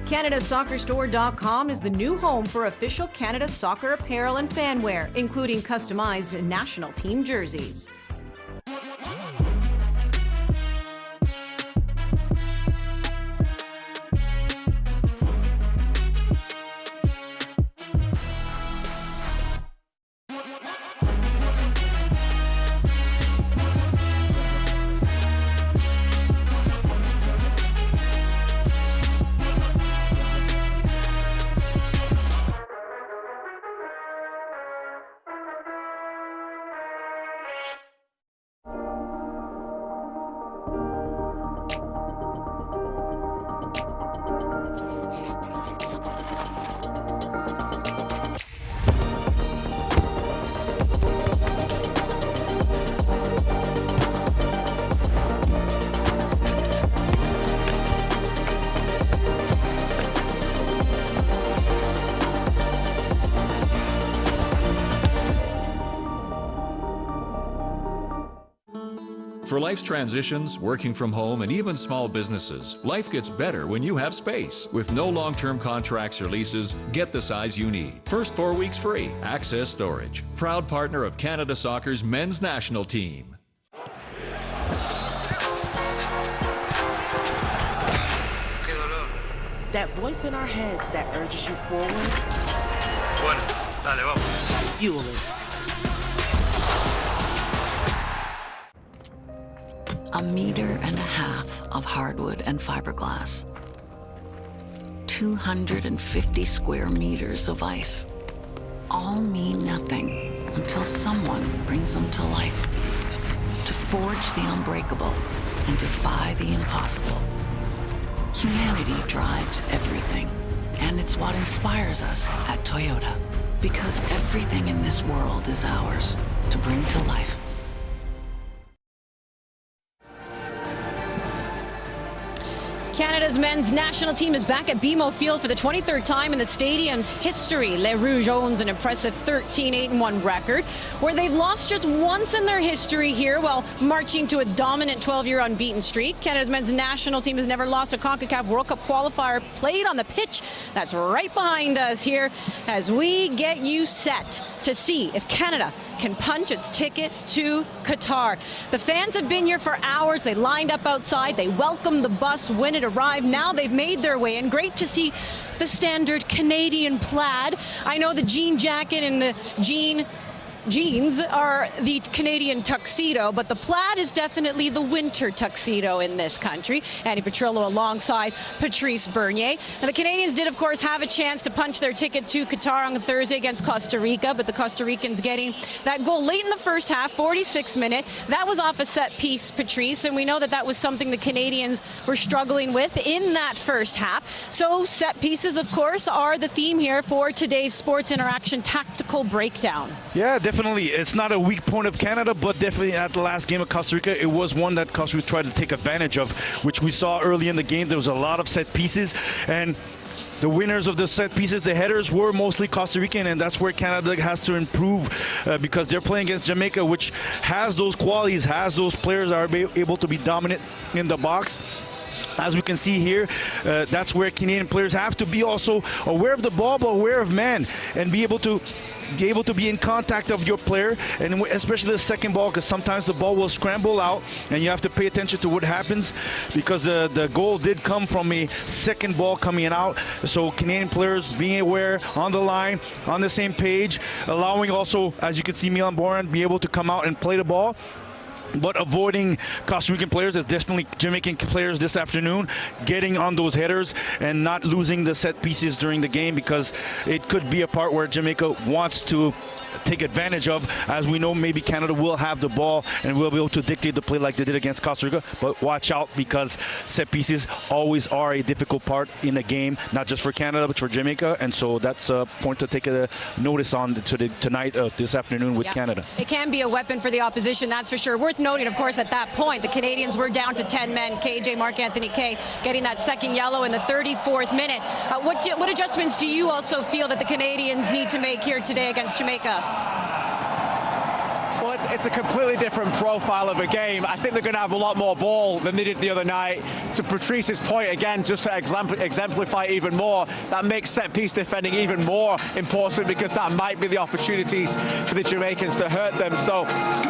CanadaSoccerStore.com is the new home for official Canada Soccer apparel and fanwear, including customized national team jerseys. For life's transitions, working from home, and even small businesses, life gets better when you have space. With no long-term contracts or leases, get the size you need. First 4 weeks free. Access Storage. Proud partner of Canada Soccer's men's national team. That voice in our heads that urges you forward. Bueno, dale, vamos. Fuel it. A meter and a half of hardwood and fiberglass. 250 square meters of ice. All mean nothing until someone brings them to life. To forge the unbreakable and defy the impossible. Humanity drives everything, and it's what inspires us at Toyota. Because everything in this world is ours to bring to life. Canada's men's national team is back at BMO Field for the 23rd time in the stadium's history. Les Rouges owns an impressive 13-8-1 record, where they've lost just once in their history here while marching to a dominant 12-year unbeaten streak. Canada's men's national team has never lost a Concacaf World Cup qualifier played on the pitch that's right behind us here as we get you set to see if Canada can punch its ticket to Qatar. The fans have been here for hours. They lined up outside. They welcomed the bus when it arrived. Now they've made their way in. Great to see the standard Canadian plaid. I know the jean jacket and the jeans are the Canadian tuxedo, but the plaid is definitely the winter tuxedo in this country. Andy Petrillo alongside Patrice Bernier. And the Canadians did, of course, have a chance to punch their ticket to Qatar on Thursday against Costa Rica, but the Costa Ricans getting that goal late in the first half, 46th minute. That was off a set piece, Patrice, and we know that that was something the Canadians were struggling with in that first half. So set pieces, of course, are the theme here for today's Sports Interaction Tactical Breakdown. Yeah, definitely. It's not a weak point of Canada, but definitely at the last game of Costa Rica, it was one that Costa Rica tried to take advantage of, which we saw early in the game. There was a lot of set pieces, and the winners of the set pieces, the headers, were mostly Costa Rican, and that's where Canada has to improve because they're playing against Jamaica, which has those qualities, has those players that are able to be dominant in the box. As we can see here, that's where Canadian players have to be also aware of the ball, but aware of man, and be able to be in contact of your player, and especially the second ball, because sometimes the ball will scramble out and you have to pay attention to what happens, because the goal did come from a second ball coming out. So Canadian players being aware, on the line, on the same page, allowing also, as you can see, Milan Boran be able to come out and play the ball, but avoiding Costa Rican players, as definitely Jamaican players this afternoon, getting on those headers and not losing the set pieces during the game, because it could be a part where Jamaica wants to take advantage of. As we know, maybe Canada will have the ball and will be able to dictate the play like they did against Costa Rica, but watch out, because set pieces always are a difficult part in a game, not just for Canada but for Jamaica, and so that's a point to take a notice on tonight, this afternoon with Canada. It can be a weapon for the opposition, that's for sure. Worth noting, of course, at that point, the Canadians were down to 10 men. KJ, Mark-Anthony Kaye, getting that second yellow in the 34th minute. What adjustments do you also feel that the Canadians need to make here today against Jamaica? Well, it's a completely different profile of a game. I think they're going to have a lot more ball than they did the other night. To Patrice's point, again, just to exemplify even more, that makes set-piece defending even more important, because that might be the opportunities for the Jamaicans to hurt them. So,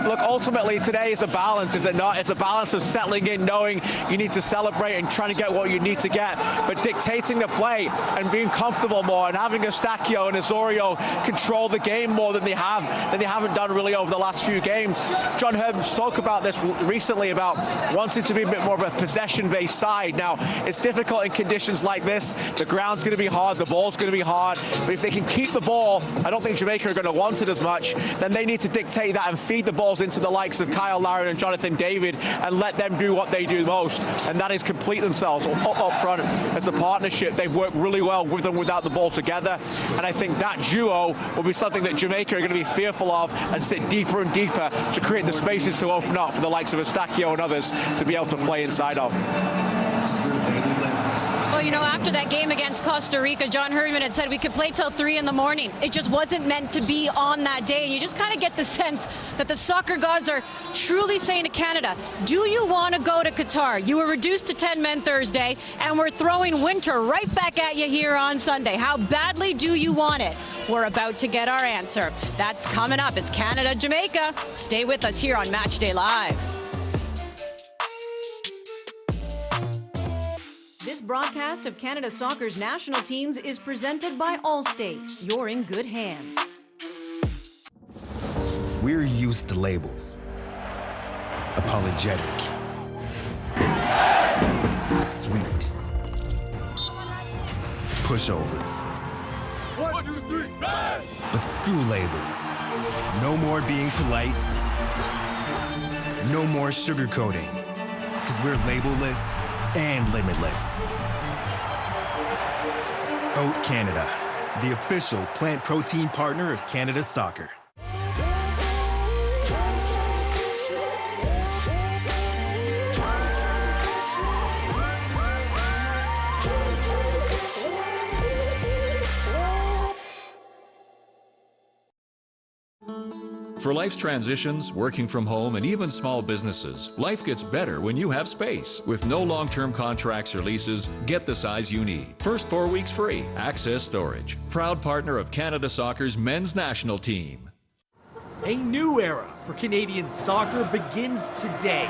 look, ultimately today is a balance, is it not? It's a balance of settling in, knowing you need to celebrate and trying to get what you need to get, but dictating the play and being comfortable more, and having Eustáquio and Osorio control the game more than they haven't done really over the last few games. John Herdman spoke about this recently, about wanting to be a bit more of a possession-based side. Now, it's difficult in conditions like this. The ground's going to be hard, the ball's going to be hard, but if they can keep the ball, I don't think Jamaica are going to want it as much. Then they need to dictate that and feed the balls into the likes of Kyle Laren and Jonathan David, and let them do what they do most, and that is complete themselves up front as a partnership. They've worked really well with them without the ball together, and I think that duo will be something that Jamaica are going to be fearful of and sit deeper and deeper to create the spaces to open up for the likes of Eustáquio and others to be able to play inside of. Well, you know, after that game against Costa Rica, John Herdman had said we could play till 3 in the morning. It just wasn't meant to be on that day. And you just kind of get the sense that the soccer gods are truly saying to Canada, do you want to go to Qatar? You were reduced to 10 men Thursday, and we're throwing winter right back at you here on Sunday. How badly do you want it? We're about to get our answer. That's coming up. It's Canada, Jamaica. Stay with us here on Matchday Live. This broadcast of Canada Soccer's national teams is presented by Allstate. You're in good hands. We're used to labels. Apologetic. Sweet. Pushovers. 1, 2, 3, bang! But screw labels. No more being polite. No more sugarcoating. Because we're labelless and limitless. Oat Canada, the official plant protein partner of Canada Soccer. For life's transitions, working from home, and even small businesses, life gets better when you have space. With no long-term contracts or leases, get the size you need. First 4 weeks free. Access Storage. Proud partner of Canada Soccer's men's national team. A new era for Canadian soccer begins today.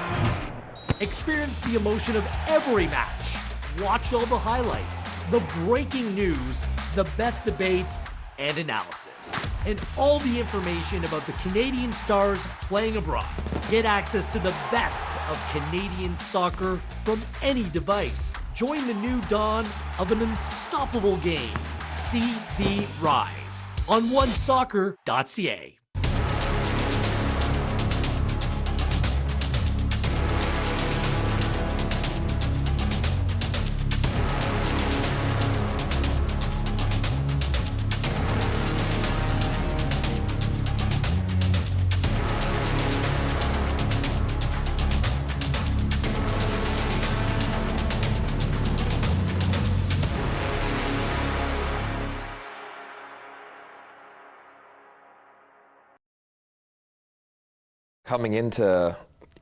Experience the emotion of every match. Watch all the highlights, the breaking news, the best debates, and analysis, and all the information about the Canadian stars playing abroad. Get access to the best of Canadian soccer from any device. Join the new dawn of an unstoppable game. See the rise on OneSoccer.ca. Coming into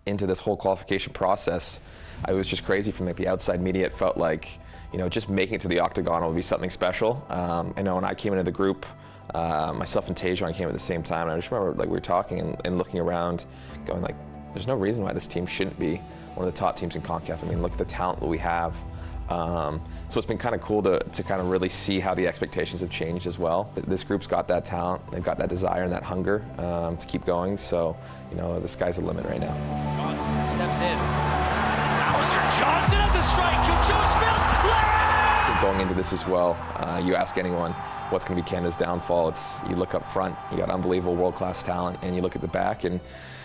this whole qualification process, I was just crazy from like the outside media. It felt like, you know, just making it to the octagon will be something special. I know when I came into the group, myself and Tajon came at the same time, and I just remember like we were talking and looking around, going like, there's no reason why this team shouldn't be one of the top teams in Concacaf. I mean, look at the talent that we have. So it's been kind of cool to kind of really see how the expectations have changed as well. This group's got that talent, they've got that desire and that hunger to keep going. So, you know, the sky's the limit right now. Johnston steps in. Alistair Johnston has a strike. Joe spills. Going into this as well, you ask anyone what's going to be Canada's downfall. It's you look up front, you got unbelievable world-class talent, and you look at the back, and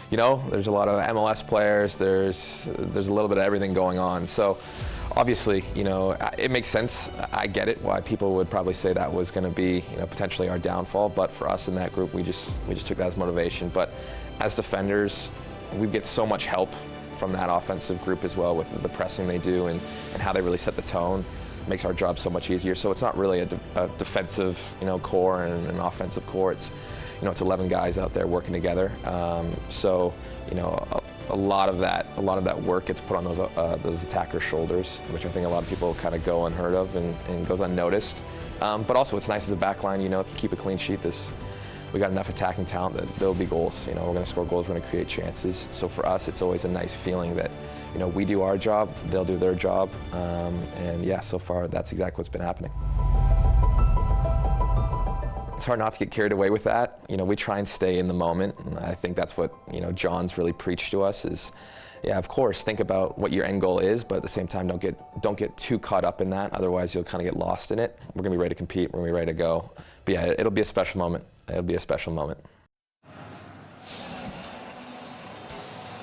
you know there's a lot of MLS players. There's a little bit of everything going on. So obviously, you know, it makes sense. I get it why people would probably say that was going to be, you know, potentially our downfall. But for us in that group, we just took that as motivation. But as defenders, we get so much help from that offensive group as well with the pressing they do and how they really set the tone. It makes our job so much easier. So it's not really a defensive, you know, core and an offensive core. It's, you know, it's 11 guys out there working together. So, you know, a lot of that work gets put on those attackers' shoulders, which I think a lot of people kind of go unheard of and goes unnoticed. But also, it's nice as a backline, you know, if you keep a clean sheet. We got enough attacking talent that there'll be goals. You know, we're going to score goals, we're going to create chances. So for us, it's always a nice feeling that, you know, we do our job, they'll do their job, and yeah, so far that's exactly what's been happening. It's hard not to get carried away with that. You know, we try and stay in the moment, and I think that's what, you know, John's really preached to us is, yeah, of course, think about what your end goal is, but at the same time, don't get too caught up in that. Otherwise, you'll kind of get lost in it. We're gonna be ready to compete. We're gonna be ready to go. But yeah, it'll be a special moment. It'll be a special moment.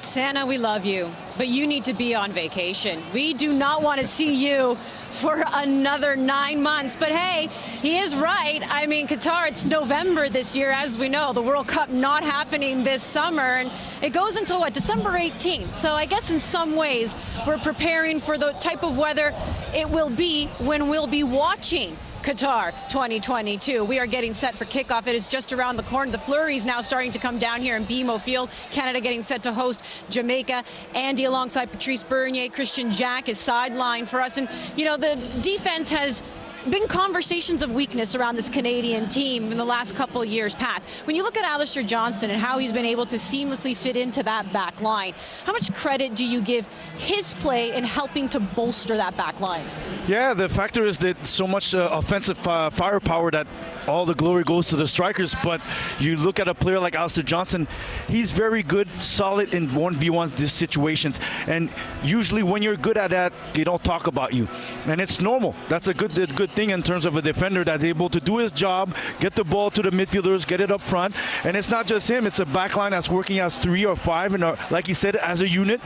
Santa, we love you, but you need to be on vacation. We do not want to see you for another 9 months. But hey, he is right. I mean, Qatar, it's November this year, as we know. The World Cup not happening this summer, and it goes until what, December 18th. So I guess in some ways, we're preparing for the type of weather it will be when we'll be watching Qatar 2022. We are getting set for kickoff. It is just around the corner. The flurries now starting to come down here in BMO Field. Canada getting set to host Jamaica. Andy alongside Patrice Bernier. Christian Jack is sidelined for us. And, you know, the defense has been conversations of weakness around this Canadian team in the last couple of years past. When you look at Alistair Johnston and how he's been able to seamlessly fit into that back line, how much credit do you give his play in helping to bolster that back line? Yeah, the factor is that so much offensive firepower that all the glory goes to the strikers, but you look at a player like Alistair Johnston, he's very good, solid in 1v1 situations, and usually when you're good at that, they don't talk about you, and it's normal. That's a good thing in terms of a defender that's able to do his job, get the ball to the midfielders, get it up front, and it's not just him, it's a back line that's working as 3 or 5, and like he said, as a unit.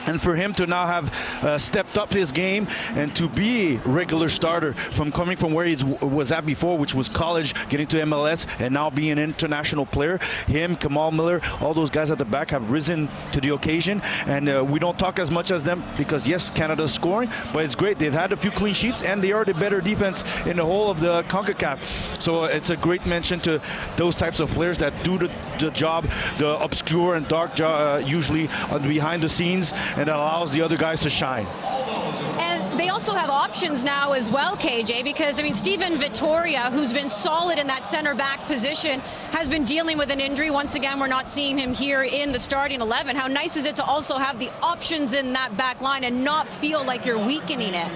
And for him to now have stepped up his game and to be a regular starter from coming from where he was at before, which was college, getting to MLS, and now being an international player, him, Kamal Miller, all those guys at the back have risen to the occasion. And we don't talk as much as them because, yes, Canada's scoring, but it's great. They've had a few clean sheets, and they are the better defense in the whole of the Concacaf. So it's a great mention to those types of players that do the job, the obscure and dark job, usually behind the scenes, and it allows the other guys to shine. And they also have options now as well, KJ, because, I mean, Steven Vittoria, who's been solid in that center back position, has been dealing with an injury. Once again, we're not seeing him here in the starting 11. How nice is it to also have the options in that back line and not feel like you're weakening it?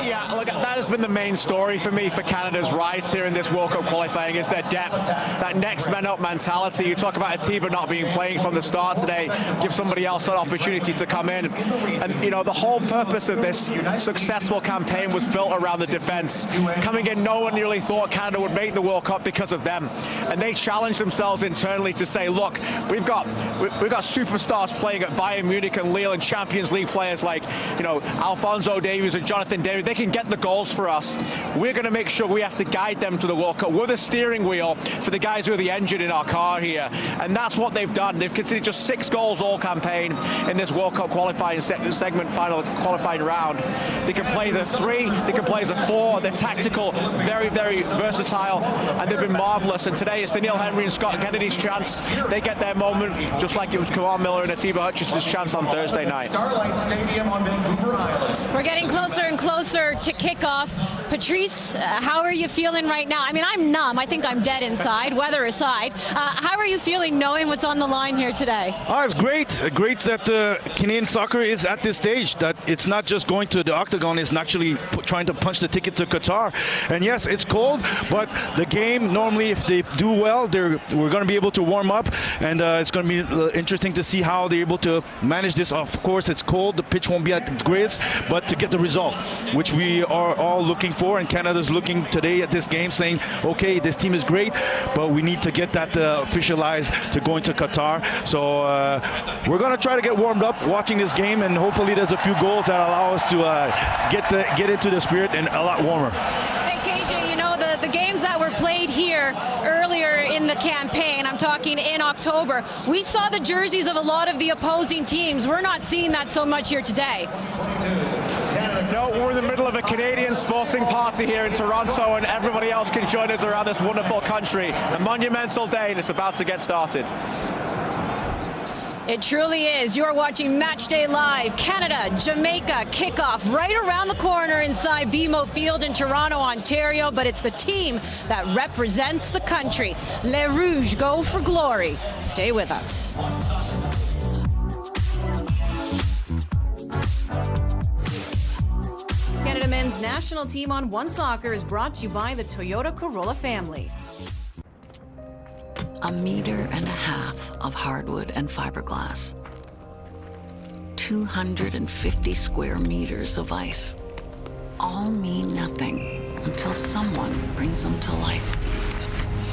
Yeah, look, that has been the main story for me for Canada's rise here in this World Cup qualifying is their depth, that next man up mentality. You talk about Atiba not being playing from the start today, give somebody else an opportunity to come in. And, you know, the whole purpose of this successful campaign was built around the defense. Coming in, no one really thought Canada would make the World Cup because of them. And they challenged themselves internally to say, look, we've got superstars playing at Bayern Munich and Lille and Champions League players like, you know, Alphonso Davies and Jonathan David. They can can get the goals for us, we're going to make sure we have to guide them to the World Cup. We're the steering wheel for the guys who are the engine in our car here, and that's what they've done. They've conceded just 6 goals all campaign in this World Cup qualifying segment, final qualifying round. They can play the 3, they can play as a 4. They're tactical, very, very versatile, and they've been marvellous. And today it's the Neil Henry and Scott Kennedy's chance. They get their moment, just like it was Kamal Miller and Atiba Hutchinson's chance on Thursday night. We're getting closer and closer to kickoff. Patrice, how are you feeling right now? I mean, I'm numb. I think I'm dead inside, weather aside. How are you feeling knowing what's on the line here today? Oh, it's great. Great that Canadian soccer is at this stage, that it's not just going to the octagon, it's actually trying to punch the ticket to Qatar. And yes, it's cold, but the game, normally if they do well, we're going to be able to warm up, and it's going to be interesting to see how they're able to manage this. Of course, it's cold, the pitch won't be at its greatest, but to get the result, which we are all looking for, and Canada's looking today at this game saying, okay, this team is great, but we need to get that officialized to go into Qatar. So we're going to try to get warmed up watching this game, and hopefully there's a few goals that allow us to get into the spirit and a lot warmer. Hey, KJ, you know, the games that were played here earlier in the campaign, I'm talking in October, we saw the jerseys of a lot of the opposing teams. We're not seeing that so much here today. No, we're in the middle of a Canadian sporting party here in Toronto, and everybody else can join us around this wonderful country. A monumental day, and it's about to get started. It truly is. You're watching Matchday Live. Canada, Jamaica, kickoff right around the corner inside BMO Field in Toronto, Ontario. But it's the team that represents the country. Les Rouges go for glory. Stay with us. Canada men's national team on OneSoccer is brought to you by the Toyota Corolla family. 1.5 meters of hardwood and fiberglass. 250 square meters of ice. All mean nothing until someone brings them to life.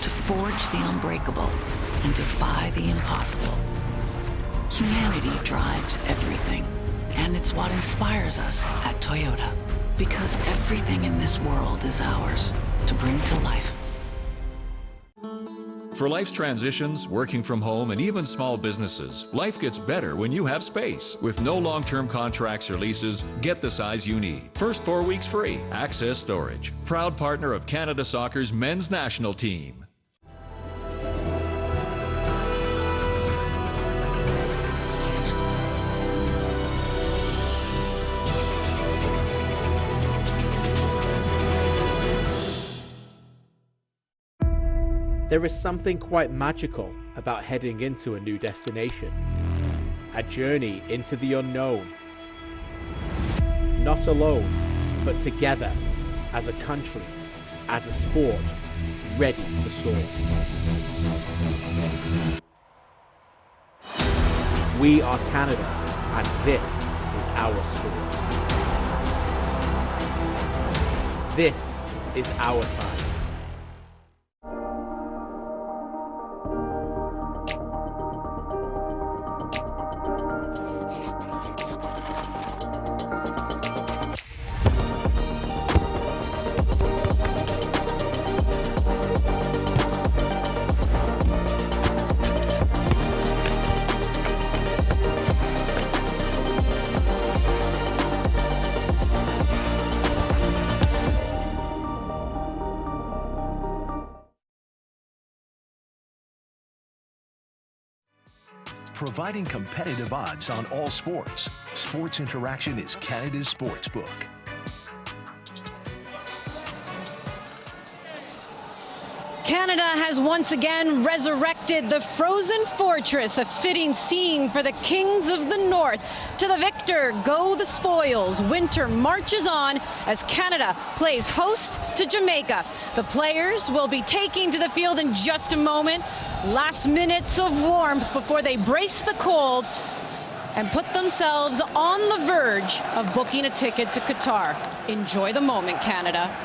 To forge the unbreakable and defy the impossible. Humanity drives everything, and it's what inspires us at Toyota. Because everything in this world is ours to bring to life. For life's transitions, working from home, and even small businesses, life gets better when you have space. With no long-term contracts or leases, get the size you need. First 4 weeks free. Access Storage. Proud partner of Canada Soccer's men's national team. There is something quite magical about heading into a new destination. A journey into the unknown. Not alone, but together, as a country, as a sport, ready to soar. We are Canada, and this is our sport. This is our time. Providing competitive odds on all sports. Sports Interaction is Canada's sportsbook. Canada has once again resurrected the frozen fortress, a fitting scene for the kings of the north. To the victor go the spoils. Winter marches on as Canada plays host to Jamaica. The players will be taking to the field in just a moment. Last minutes of warmth before they brace the cold and put themselves on the verge of booking a ticket to Qatar. Enjoy the moment, Canada.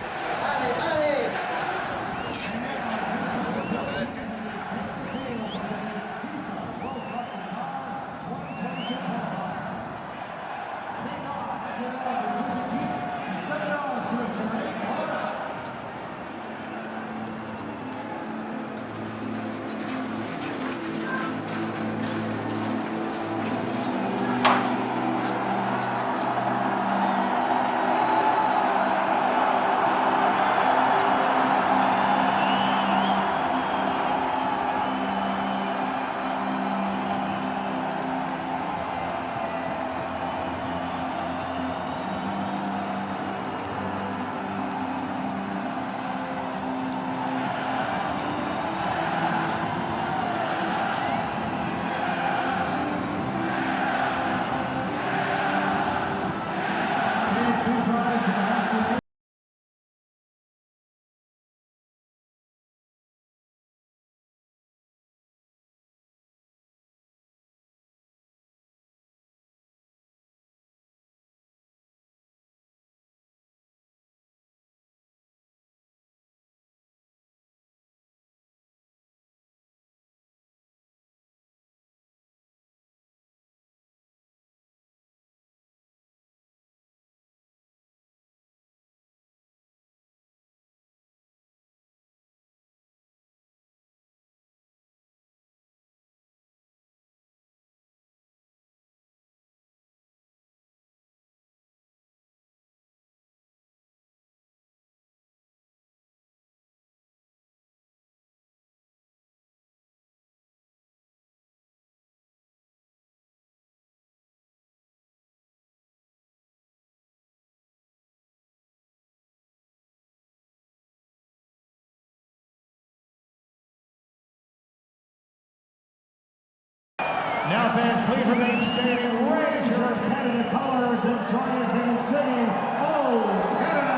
Now, fans, please remain standing. Raise your Canada colors and join us in singing, "Oh, Canada!"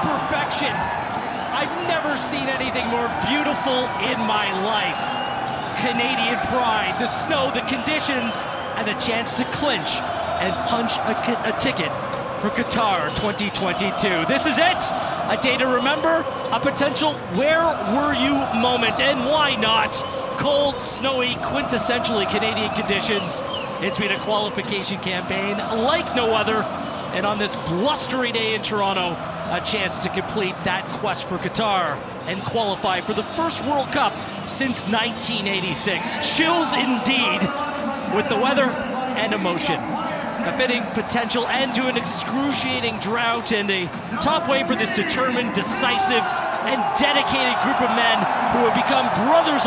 Perfection. I've never seen anything more beautiful in my life. Canadian pride, the snow, the conditions, and a chance to clinch and punch a ticket for Qatar 2022. This is it. A day to remember, a potential where were you moment, and why not? Cold, snowy, quintessentially Canadian conditions. It's been a qualification campaign like no other, and on this blustery day in Toronto, a chance to complete that quest for Qatar and qualify for the first World Cup since 1986. Chills indeed with the weather and emotion. A fitting potential end to an excruciating drought and a top way for this determined, decisive, and dedicated group of men who have become brothers